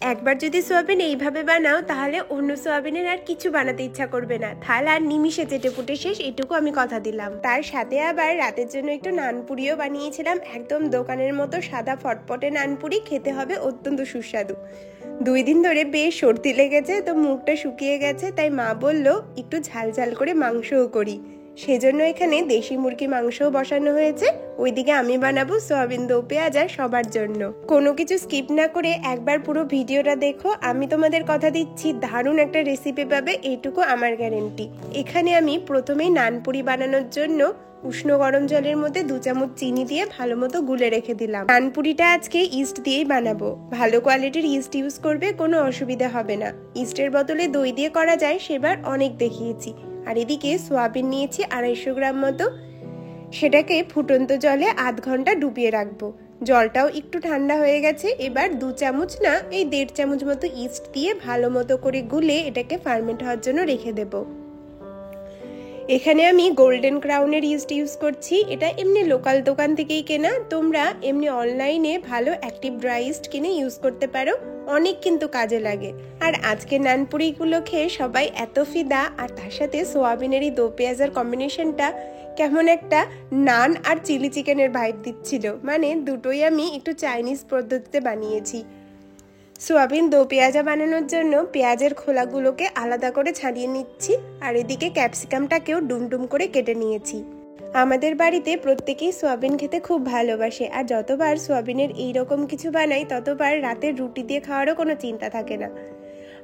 একবার যদি সোয়াবিন এইভাবে বানাও তাহলে অন্য সোয়াবিনের আর কিছু বানাতে ইচ্ছা করবে না। থাল আর নিমিষে চেটেপুটে শেষ, এটুকু আমি কথা দিলাম। তার সাথে আবার রাতের জন্য একটু নানপুরিও বানিয়েছিলাম, একদম দোকানের মতো সাদা ফটফটে নানপুরি, খেতে হবে অত্যন্ত সুস্বাদু। 2 দিন ধরে বেশ সর্দি লেগেছে, তো মুখটা শুকিয়ে গেছে, তাই মা বলল একটু ঝাল ঝাল করে মাংসও করি। সেজন্য এখানে দেশি মুরগি মাংসও বসানো হয়েছে। ওইদিকে আমি বানাবো সোয়াবিন দো পেঁয়াজ আর সবার জন্য। কোনো কিছু স্কিপ না করে একবার পুরো ভিডিওটা দেখো, আমি তোমাদের কথা দিচ্ছি দারুণ একটা রেসিপি পাবে, এইটুকু আমার গ্যারেন্টি। এখানে আমি প্রথমেই নানপুরি বানানোর জন্য উষ্ণ গরম জলের মধ্যে 2 চামচ চিনি দিয়ে ভালো মতো গুলে রেখে দিলাম। নানপুরিটা আজকে ইস্ট দিয়েই বানাবো, ভালো কোয়ালিটির ইস্ট ইউজ করবে, কোনো অসুবিধা হবে না। ইস্টের বদলে দই দিয়ে করা যায়, সেবার অনেক দেখিয়েছি। আর এদিকে সোয়াবিন নিয়েছি 250 গ্রাম মতো, সেটাকে ফুটন্ত জলে আধ ঘন্টা ডুবিয়ে রাখবো। জলটাও একটু ঠান্ডা হয়ে গেছে, এবার 2 চামচ না এই 1.5 চামচ মতো ইস্ট দিয়ে ভালো মতো করে গুলে এটাকে ফার্মেন্ট হওয়ার জন্য রেখে দেব। এখানে আমি গোল্ডেন ক্রাউনের ইস্ট ইউজ করছি, এটা এমনি লোকাল দোকান থেকেই কেনা। তোমরা এমনি অনলাইনে ভালো অ্যাক্টিভ ড্রাই ইস্ট কিনে ইউজ করতে পারো, অনেক কিন্তু কাজে লাগে। আর আজকে নানপুরিগুলো খেয়ে সবাই এত ফিদা, আর তার সাথে সোয়াবিনের এই দো পেঁয়াজের কম্বিনেশনটা কেমন একটা নান আর চিলি চিকেনের ভাইব দিচ্ছিল, মানে দুটোই আমি একটু চাইনিজ পদ্ধতিতে বানিয়েছি। সোয়াবিন দো পেঁয়াজা বানানোর জন্য পেঁয়াজের খোলাগুলোকে আলাদা করে ছাড়িয়ে নিচ্ছি, আর এদিকে ক্যাপসিকামটাকেও ডুমডুম করে কেটে নিয়েছি। আমাদের বাড়িতে প্রত্যেকেই সোয়াবিন খেতে খুব ভালোবাসে, আর যতবার সোয়াবিনের এইরকম কিছু বানাই ততবার রাতের রুটি দিয়ে খাওয়ারও কোনো চিন্তা থাকে না।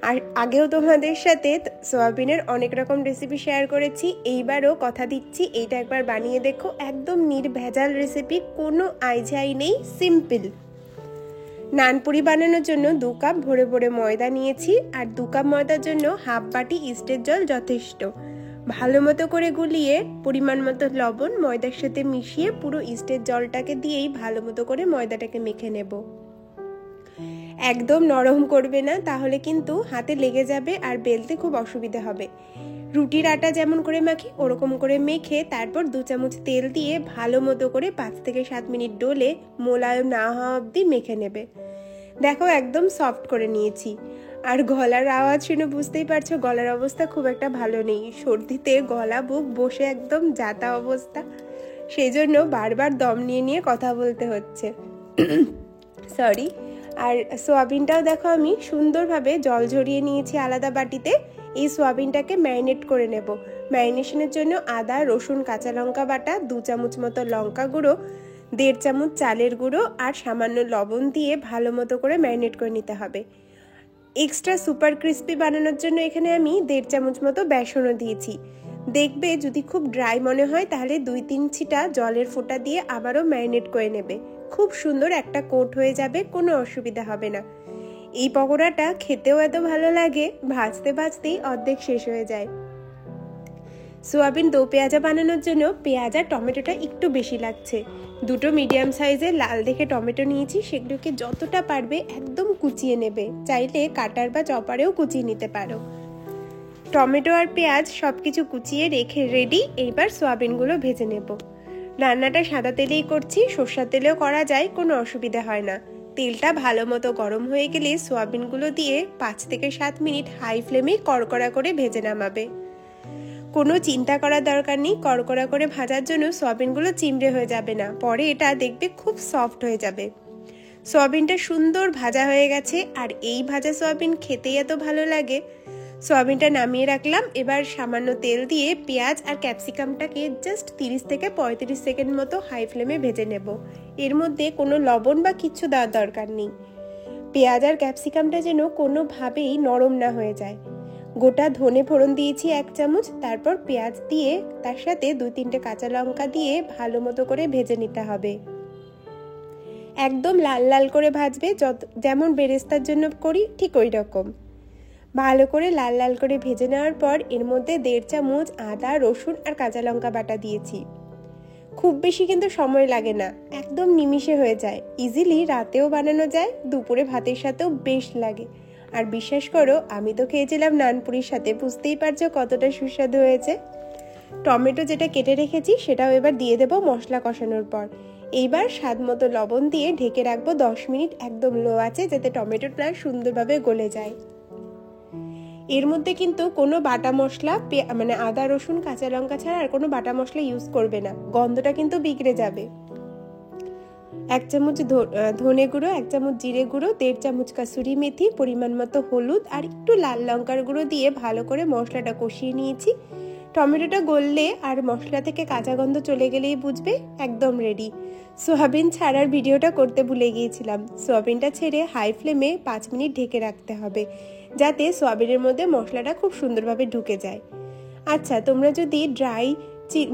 আর আগেও তোমাদের সাথে সোয়াবিনের অনেক রকম রেসিপি শেয়ার করেছি, এইবারও কথা দিচ্ছি এইটা একবার বানিয়ে দেখো, একদম নির্ভেজাল রেসিপি, কোনো আইঝাই নেই, সিম্পল। নানপুরি বানানোর জন্য 2 কাপ ভরে ভরে ময়দা নিয়েছি, আর 2 কাপ ময়দার জন্য হাফ বাটি ইস্টের জল যথেষ্ট। ভালো মতো করে গুলিয়ে পরিমাণ মতো লবণ ময়দার সাথে মিশিয়ে পুরো ইস্টের জলটাকে দিয়েই ভালো মতো করে ময়দাটাকে মেখে নেব। একদম নরম করবে না, তাহলে কিন্তু হাতে লেগে যাবে আর বেলতে খুব অসুবিধা হবে। রুটির আটা যেমন করে মাখি ওরকম করে মেখে তারপর 2 চামচ তেল দিয়ে ভালো মতো করে 5 থেকে 7 মিনিট ডলে মোলায়েম না হওয়া অবধি মেখে নেবে। দেখো একদম সফট করে নিয়েছি। আর গলার আওয়াজ শুনে বুঝতেই পারছো গলার অবস্থা খুব একটা ভালো নেই, সর্দিতে গলা বুক বসে একদম যাতা অবস্থা, সেই জন্য বারবার দম নিয়ে নিয়ে কথা বলতে হচ্ছে, সরি। আর সোয়াবিনটাও দেখো আমি সুন্দরভাবে জল ঝরিয়ে নিয়েছি আলাদা বাটিতে। এই সোয়াবিনটাকে ম্যারিনেট করে নেব। ম্যারিনেশনের জন্য আদা রসুন কাঁচা লঙ্কা বাটা, 2 চামচ মতো লঙ্কা গুঁড়ো, 1.5 চামচ চালের গুঁড়ো আর সামান্য লবণ দিয়ে ভালো মতো করে ম্যারিনেট করে নিতে হবে। এক্সট্রা সুপার ক্রিস্পি বানানোর জন্য এখানে আমি 1.5 চামচ মতো বেসনও দিয়েছি। দেখবে যদি খুব ড্রাই মনে হয় তাহলে 2-3 ছিটা জলের ফোঁটা দিয়ে আবারও ম্যারিনেট করে নেবে, খুব সুন্দর একটা কোট হয়ে যাবে, কোনো অসুবিধা হবে না। এই পকোড়াটা খেতেও এত ভালো লাগে, ভাজতে ভাজতেই অর্ধেক শেষ হয়ে যায়। সোয়াবিন দো পেঁয়াজা বানানোর জন্য পেঁয়াজ আর টমেটোটা একটু বেশি লাগছে। 2 মিডিয়াম সাইজের লাল দেখে টমেটো নিয়েছি, সেগুলোকে যতটা পারবে একদম কুচিয়ে নেবে, চাইলে কাটার বা চপারেও কুচিয়ে নিতে পারো। টমেটো আর পেঁয়াজ সবকিছু কুচিয়ে রেখে রেডি, এইবার সোয়াবিনগুলো ভেজে নেব। রান্নাটা সাদা তেলেই করছি, সরষের তেলেও করা যায়, কোনো অসুবিধা হয় না। তেলটা ভালো মতো গরম হয়ে গেলে সোয়াবিনগুলো দিয়ে 5 থেকে 7 মিনিট হাই ফ্লেমে কড়কড়া করে ভেজে নামাবে। কোনো চিন্তা করার দরকার নেই, কড়কড়া করে ভাজার জন্য সোয়াবিনগুলো চিমড়ে হয়ে যাবে না, পরে এটা দেখবে খুব সফট হয়ে যাবে। সোয়াবিনটা সুন্দর ভাজা হয়ে গেছে, আর এই ভাজা সোয়াবিন খেতেই এত ভালো লাগে। সোয়াবিনটা নামিয়ে রাখলাম, এবার সামান্য তেল দিয়ে পেঁয়াজ আর ক্যাপসিকামটাকে জাস্ট 30 থেকে 35 সেকেন্ড মতো হাই ফ্লেমে ভেজে নেব। এর মধ্যে কোনো লবণ বা কিচ্ছু দেওয়ার দরকার নেই, পেঁয়াজ আর ক্যাপসিকামটা যেন কোনোভাবেই নরম না হয়ে যায়। গোটা ধনে ফোড়ন দিয়েছি 1 চামচ, তারপর পেঁয়াজ দিয়ে তার সাথে 2-3টে কাঁচা লঙ্কা দিয়ে ভালো মতো করে ভেজে নিতে হবে। একদম লাল লাল করে ভাজবে, যেমন বেরেস্তার জন্য করি ঠিক ওই রকম। ভালো করে লাল লাল করে ভেজে নেওয়ার পর এর মধ্যে 1.5 চামচ আদা রসুন আর কাঁচা লঙ্কা বাটা দিয়েছি। খুব বেশি কিন্তু সময় লাগে না, একদম নিমিষে হয়ে যায়, ইজিলি রাতেও বানানো যায়, দুপুরে ভাতের সাথেও বেশ লাগে। আর বিশ্বাস করো আমি তো খেয়েছিলাম নানপুরির সাথে, বুঝতেই পারছো কতটা সুস্বাদু হয়েছে। টমেটো যেটা কেটে রেখেছি সেটাও এবার দিয়ে দেবো মশলা কষানোর পর। এইবার স্বাদ মতো লবণ দিয়ে ঢেকে রাখবো 10 মিনিট একদম লো আছে, যাতে টমেটোটা সুন্দরভাবে গলে যায়। এর মধ্যে কিন্তু কোনো বাটা মশলা মানে আদা রসুন কাঁচা লঙ্কা ছাড়া আর কোনো বাটা মশলা ইউজ করবে না, গন্ধটা কিন্তু বিগড়ে যাবে। 1 চামচ ধনে গুঁড়ো, 1 চামচ জিরে গুঁড়ো, 1.5 চামচ কাসুরি মেথি, পরিমাণ মতো হলুদ আর একটু লাল লঙ্কার গুঁড়ো দিয়ে ভালো করে মশলাটা কষিয়ে নিয়েছি। টমেটোটা গললে আর মশলা থেকে কাঁচা গন্ধ চলে গেলেই বুঝবে একদম রেডি। সোয়াবিন ছাড়ার ভিডিওটা করতে ভুলে গিয়েছিলাম। সোয়াবিনটা ছেড়ে হাই ফ্লেমে 5 মিনিট ঢেকে রাখতে হবে, যাতে সোয়াবিনের মধ্যে মশলাটা খুব সুন্দরভাবে ঢুকে যায়। আচ্ছা, তোমরা যদি ড্রাই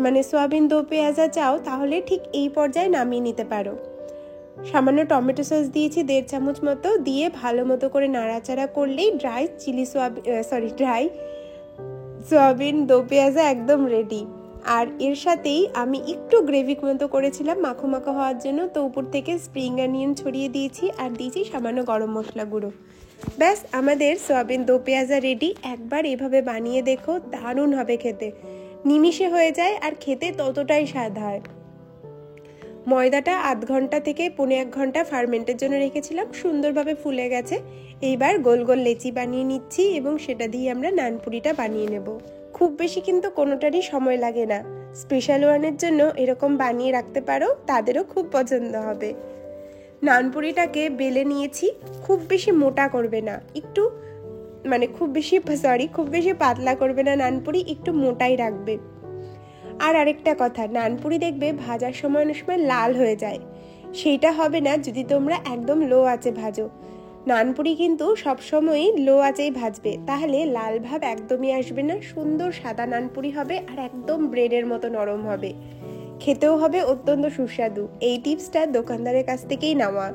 মানে সোয়াবিন দো পেঁয়াজা চাও তাহলে ঠিক এই পর্যায়ে নামিয়ে নিতে পারো। সামান্য টমেটো সস দিয়েছি 1.5 চামচ মতো, দিয়ে ভালো মতো করে নাড়াচাড়া করলেই ড্রাই সোয়াবিন দো পেঁয়াজা একদম রেডি। আর এর সাথেই আমি একটু গ্রেভি মতো করেছিলাম মাখো মাখো হওয়ার জন্য, তো উপর থেকে স্প্রিং অনিয়ন ছড়িয়ে দিয়েছি আর দিয়েছি সামান্য গরম মশলা গুঁড়ো। ব্যাস, আমাদের সোয়াবিন দো পেঁয়াজা রেডি। একবার এভাবে বানিয়ে দেখো, দারুণ হবে খেতে, নিমিষে হয়ে যায় আর খেতে ততটাই স্বাদ হয়। ময়দাটা আধ ঘন্টা থেকে 1.5 ঘন্টা ফার্মেন্টের জন্য রেখেছিলাম, সুন্দরভাবে ফুলে গেছে। এইবার গোল গোল লেচি বানিয়ে নিচ্ছি এবং সেটা দিয়ে আমরা নানপুরিটা বানিয়ে নেব। খুব বেশি কিন্তু কোনোটারই সময় লাগে না। স্পেশাল ওয়ানের জন্য এরকম বানিয়ে রাখতে পারো, তাদেরও খুব পছন্দ হবে। নানপুরিটাকে বেলে নিয়েছি, খুব বেশি মোটা করবে না, একটু মানে খুব বেশি পাতলা করবে না, নানপুরি একটু মোটাই রাখবে। আর আরেকটা কথা, নানপুরি দেখবে ভাজার সময় অনেক সময় লাল হয়ে যায়, সেইটা হবে না যদি তোমরা একদম লো আঁচে ভাজো। নানপুরি কিন্তু সবসময়ই লো আঁচেই ভাজবে, তাহলে লাল ভাব একদমই আসবে না, সুন্দর সাদা নানপুরি হবে আর একদম ব্রেডের মতো নরম হবে, খেতেও হবে অত্যন্ত সুস্বাদু। এই টিপসটা দোকানদারের কাছ থেকেই নেওয়া,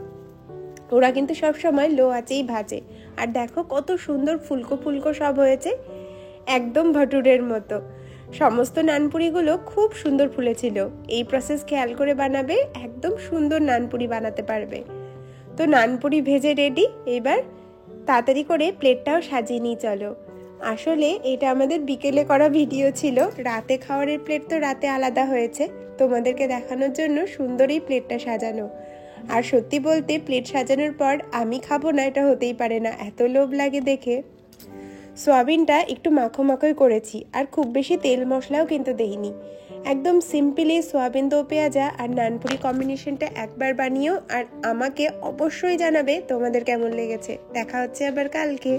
ওরা কিন্তু সবসময় লো আঁচেই ভাজে। আর দেখো কত সুন্দর ফুলকো ফুলকো সব হয়েছে, একদম ভটুরের মতো। সমস্ত নানপুরিগুলো খুব সুন্দর ফুলেছিল। এই প্রসেস খেয়াল করে বানাবে, একদম সুন্দর নানপুরি বানাতে পারবে। তো নানপুরি ভেজে রেডি, এবার তাড়াতাড়ি করে প্লেটটাও সাজিয়ে নিয়ে চলো। আসলে এটা আমাদের বিকেলে করা ভিডিও ছিল, রাতে খাওয়ারের প্লেট তো রাতে আলাদা হয়েছে, তোমাদেরকে দেখানোর জন্য সুন্দর এই প্লেটটা সাজানো। আর সত্যি বলতে প্লেট সাজানোর পর আমি খাবো না এটা হতেই পারে না, এত লোভ লাগে দেখে। সোয়াবিনটা একটু মাখো মাখোই করেছি আর খুব বেশি তেল মশলাও কিন্তু দেইনি, একদম সিম্পলি সোয়াবিন দো পেঁয়াজা আর নানপুরি কম্বিনেশনটা একবার বানিও আর আমাকে অবশ্যই জানাবে তোমাদের কেমন লেগেছে। দেখা হচ্ছে আবার কালকে।